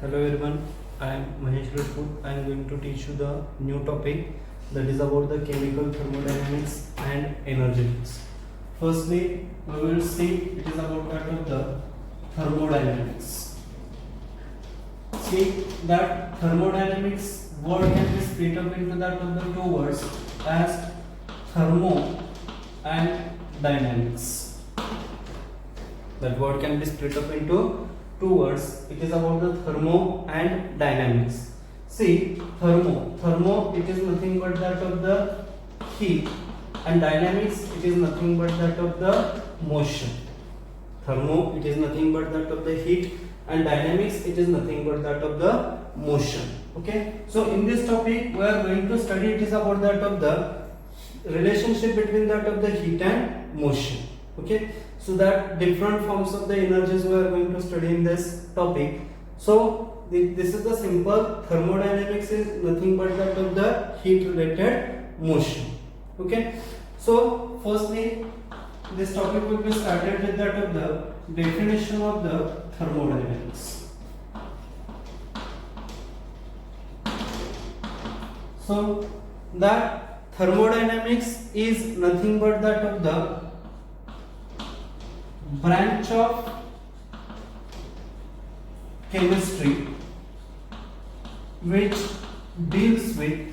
Hello everyone, I am Mahesh Rajput. I am going to teach you the new topic that is about the chemical thermodynamics and energetics. Firstly, we will see it is about that of the thermodynamics. See that thermodynamics word can be split up into that of the two words as thermo and dynamics. That word can be split up into two words. It is about the thermo and dynamics. See, thermo it is nothing but that of the heat, and dynamics it is nothing but that of the motion. Thermo it is nothing but that of the heat, and dynamics it is nothing but that of the motion. Okay, so in this topic we are going to study it is about that of the relationship between that of the heat and motion. Okay, so that different forms of the energies we are going to study in this topic. So this is the simple thermodynamics is nothing but that of the heat related motion. Okay, so firstly this topic will be started with that of the definition of the thermodynamics. So that thermodynamics is nothing but that of the branch of chemistry which deals with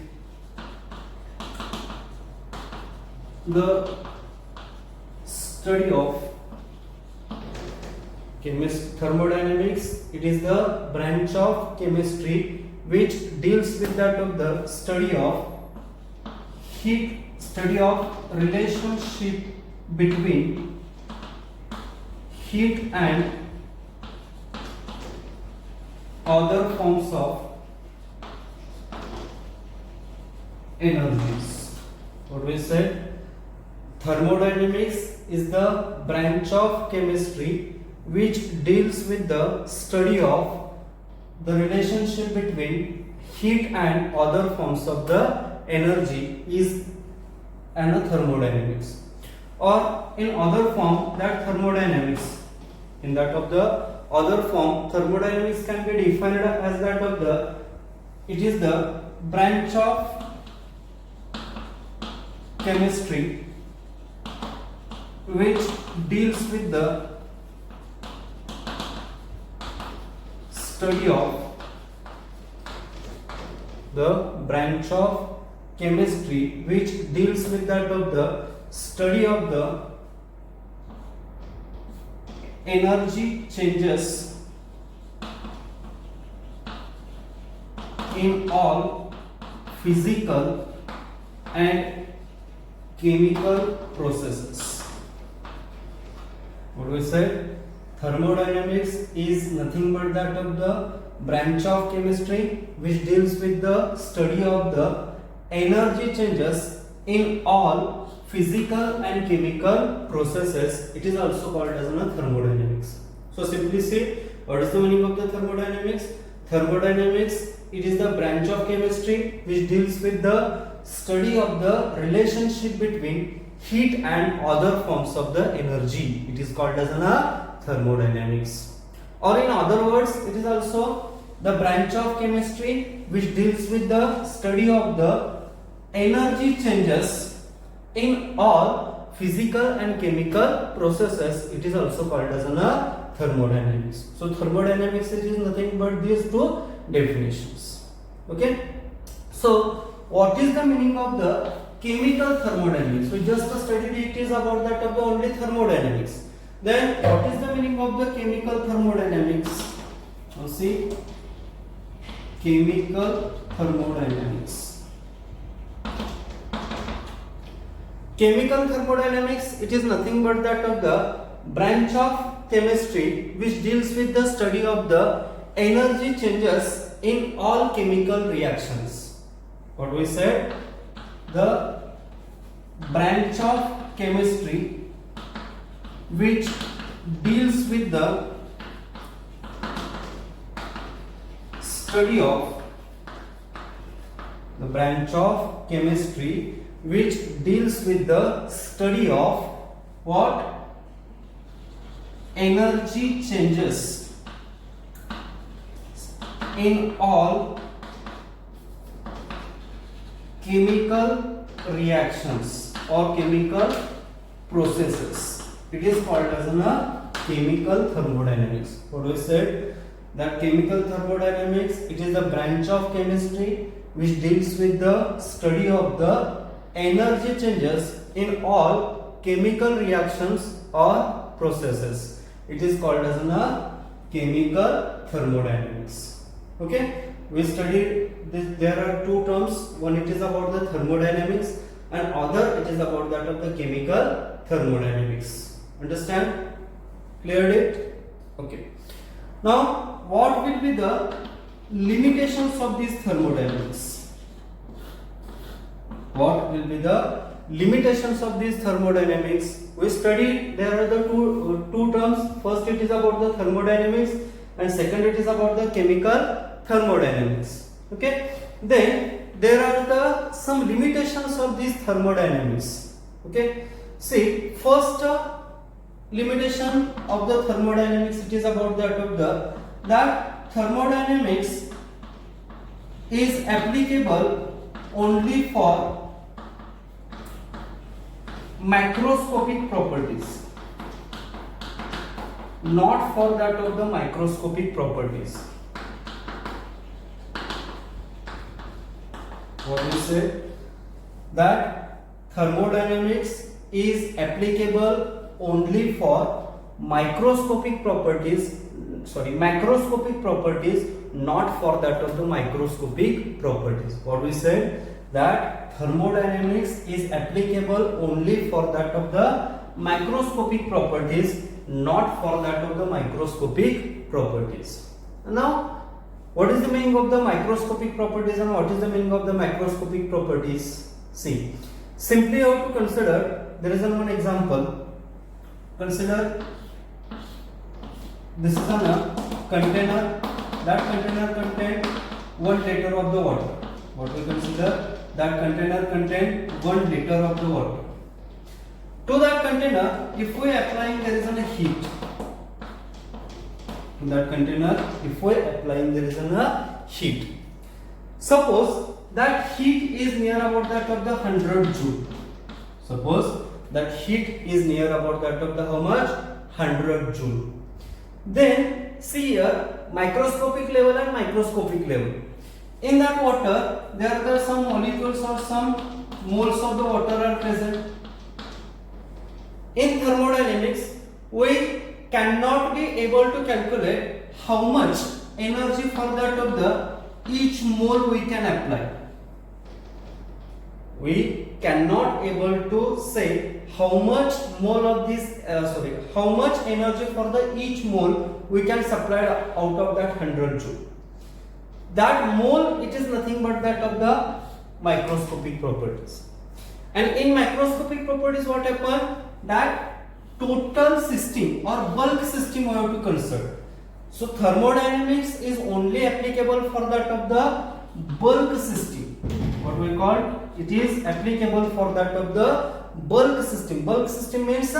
the study of thermodynamics. It is the branch of chemistry which deals with that of the study of heat, study of relationship between heat and other forms of energies. What we said, thermodynamics is the branch of chemistry which deals with the study of the relationship between heat and other forms of the energy is a thermodynamics. Or in other form, that thermodynamics, in that of the other form, thermodynamics can be defined as that of the, it is the branch of chemistry which deals with the study of the branch of chemistry which deals with that of the study of the energy changes in all physical and chemical processes. What we said, thermodynamics is nothing but that of the branch of chemistry which deals with the study of the energy changes in all physical and chemical processes. It is also called as thermodynamics. So simply say, what is the meaning of the thermodynamics? Thermodynamics, it is the branch of chemistry which deals with the study of the relationship between heat and other forms of the energy. It is called as thermodynamics. Or in other words, it is also the branch of chemistry which deals with the study of the energy changes in all physical and chemical processes. It is also called as thermodynamics. So thermodynamics it is nothing but these two definitions. Okay. So what is the meaning of the chemical thermodynamics? We just studied it is about that of the only thermodynamics. Then what is the meaning of the chemical thermodynamics? Now see, chemical thermodynamics. Chemical thermodynamics, it is nothing but that of the branch of chemistry which deals with the study of the energy changes in all chemical reactions. What we said, the branch of chemistry which deals with the study of the branch of chemistry which deals with the study of what? Energy changes in all chemical reactions or chemical processes. It is called as a chemical thermodynamics. What we said, that chemical thermodynamics, it is a branch of chemistry which deals with the study of the energy changes in all chemical reactions or processes. It is called as a chemical thermodynamics. Okay, we studied this. There are two terms. One, it is about the thermodynamics, and other it is about that of the chemical thermodynamics. Understand? Cleared it? Okay. Now, what will be the limitations of this thermodynamics? What will be the limitations of this thermodynamics? We studied there are the two terms. First, it is about the thermodynamics, and second, it is about the chemical thermodynamics. Okay. Then there are some limitations of this thermodynamics. Okay. See, first limitation of the thermodynamics, it is about that thermodynamics is applicable only for macroscopic properties, not for that of the microscopic properties. What we say, that thermodynamics is applicable only for macroscopic properties, not for that of the microscopic properties. What we said, that thermodynamics is applicable only for that of the macroscopic properties, not for that of the microscopic properties. Now, what is the meaning of the microscopic properties and what is the meaning of the macroscopic properties? See, simply you have to consider, there is one example. Consider this is a container. That container contains 1 liter of the water. What we consider, that container contains 1 liter of the water. To that container, if we applying, there is a heat. In that container, if we applying, there is a heat. Suppose that heat is near about that of the 100 joule. Suppose that heat is near about that of the how much? 100 joule. Then see here, microscopic level and microscopic level. In that water, there are some molecules or some moles of the water are present. In thermodynamics, we cannot be able to calculate how much energy for that of the each mole we can apply. We cannot able to say how much mole of this how much energy for the each mole we can supply out of that 100 joule. That mole, it is nothing but that of the microscopic properties. And in microscopic properties, what happen, that total system or bulk system we have to consider. So thermodynamics is only applicable for that of the bulk system. What we call, it is applicable for that of the bulk system. Bulk system means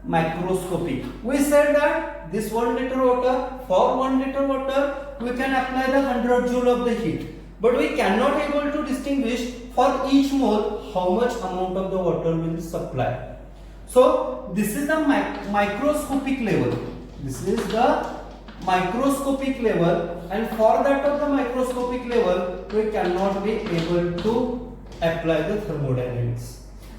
macroscopic. We said that this 1 liter water, for 1 liter water we can apply the 100 joule of the heat, but we cannot able to distinguish for each mole how much amount of the water will supply. So this is the microscopic level. This is the microscopic level, and for that of the microscopic level we cannot be able to apply the thermodynamics.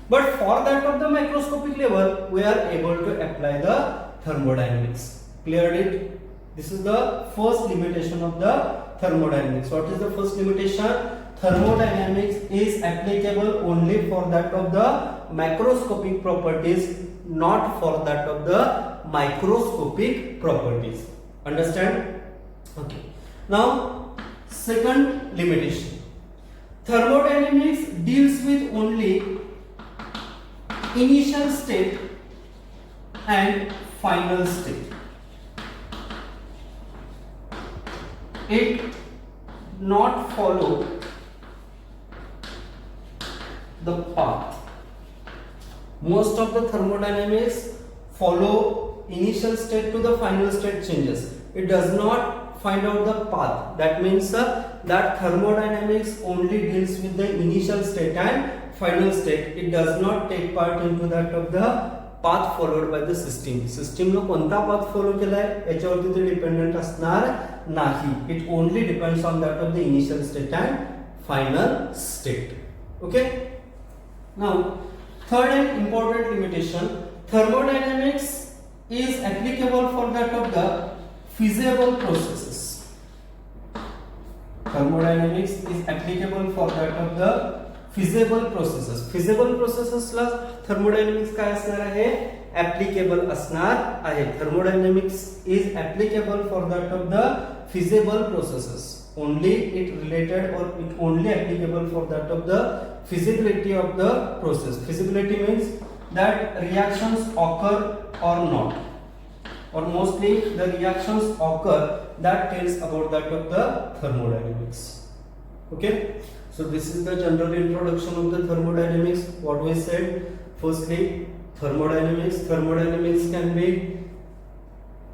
But for that of the microscopic level we are able to apply the thermodynamics. Cleared it? This is the first limitation of the thermodynamics. What is the first limitation? Thermodynamics is applicable only for that of the macroscopic properties, not for that of the microscopic properties. Understand? Okay. Now, second limitation. Thermodynamics deals with only initial state and final state. It not follow the path. Most of the thermodynamics follow initial state to the final state changes. it does not find out the path. That means that thermodynamics only deals with the initial state and final state. It does not take part into that of the path followed by the system. System नो कोणता path follow केलाय याच्यावरती ते dependent असणार नाही. It only depends on that of the initial state and final state. Okay. Now, third and important limitation, thermodynamics is applicable for that of the feasible processes. Thermodynamics is applicable for that of the feasible processes. Feasible processes La thermodynamics काय असणार आहे? Applicable असणार आहे. Thermodynamics is applicable for that of the feasible processes. Only it related or it only applicable for that of the feasibility of the process. Feasibility means that reactions occur or not, or mostly the reactions occur that tells about that of the thermodynamics. Okay, so this is the general introduction of the thermodynamics. What we said, firstly, thermodynamics can be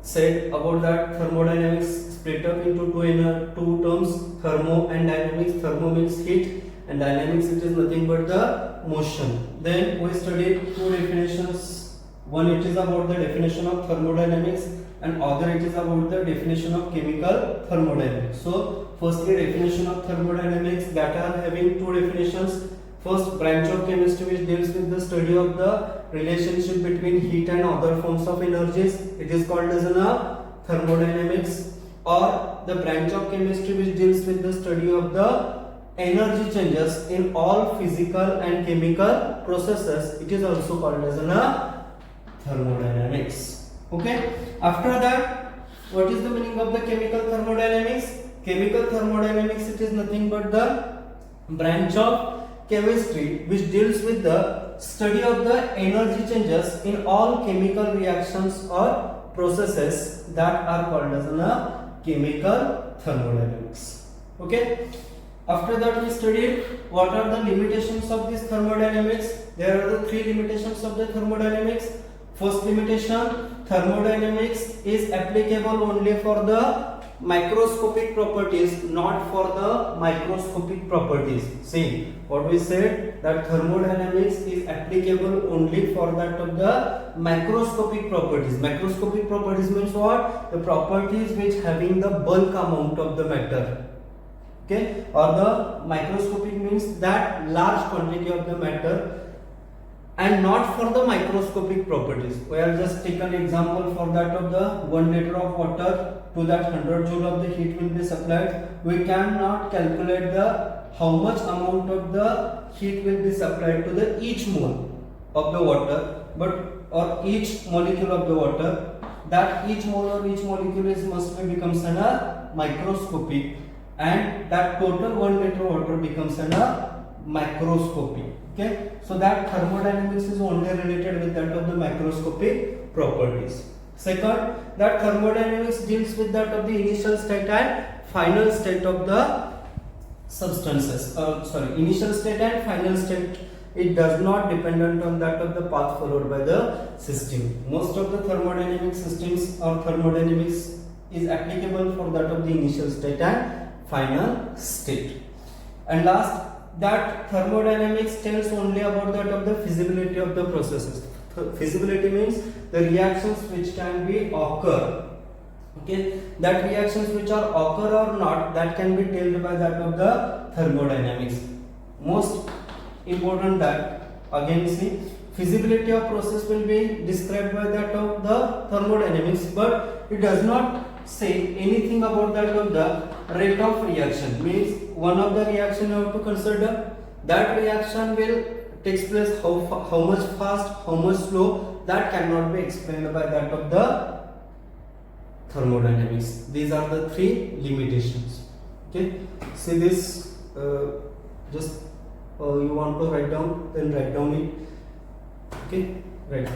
said about that thermodynamics split up into two terms, thermo and dynamics. Thermo means heat and dynamics, it is nothing but the motion. Then we studied two definitions. One, it is about the definition of thermodynamics, and other it is about the definition of chemical thermodynamics. So firstly, definition of thermodynamics, that are having two definitions. First, branch of chemistry which deals with the study of the relationship between heat and other forms of energies, it is called as thermodynamics. Or the branch of chemistry which deals with the study of the energy changes in all physical and chemical processes, it is also called as thermodynamics. Okay, after that, what is the meaning of the chemical thermodynamics? Chemical thermodynamics, it is nothing but the branch of chemistry which deals with the study of the energy changes in all chemical reactions or processes that are called as chemical thermodynamics. Okay, after that we studied what are the limitations of this thermodynamics. There are the three limitations of the thermodynamics. First limitation, thermodynamics is applicable only for the microscopic properties, not for the microscopic properties. See what we said, that thermodynamics is applicable only for that of the microscopic properties. Microscopic properties means what? The properties which having the bulk amount of the matter. Okay, or the microscopic means that large quantity of the matter, and not for the microscopic properties. We have just taken example for that of the 1 liter of water, to that 100 joule of the heat will be supplied. We cannot calculate the how much amount of the heat will be supplied to the each mole of the water, but or each molecule of the water. That each mole or each molecule is must be becomes microscopic, and that total 1 liter water becomes microscopic. Okay, so that thermodynamics is only related with that of the microscopic properties. Second, that thermodynamics deals with that of the initial state and final state of the substances. Initial state and final state, it does not dependent on that of the path followed by the system. Most of the thermodynamic systems or thermodynamics is applicable for that of the initial state and final state. And last, that thermodynamics tells only about that of the feasibility of the processes. Feasibility means the reactions which can be occur. Okay, that reactions which are occur or not, that can be told by that of the thermodynamics. Most important that, again see, feasibility of process will be described by that of the thermodynamics, but it does not say anything about that of the rate of reaction. Means one of the reaction you have to consider, that reaction will takes place how much fast, how much slow, that cannot be explained by that of the thermodynamics. These are the three limitations. Okay, see this, just you want to write down, then write down it. Okay, right.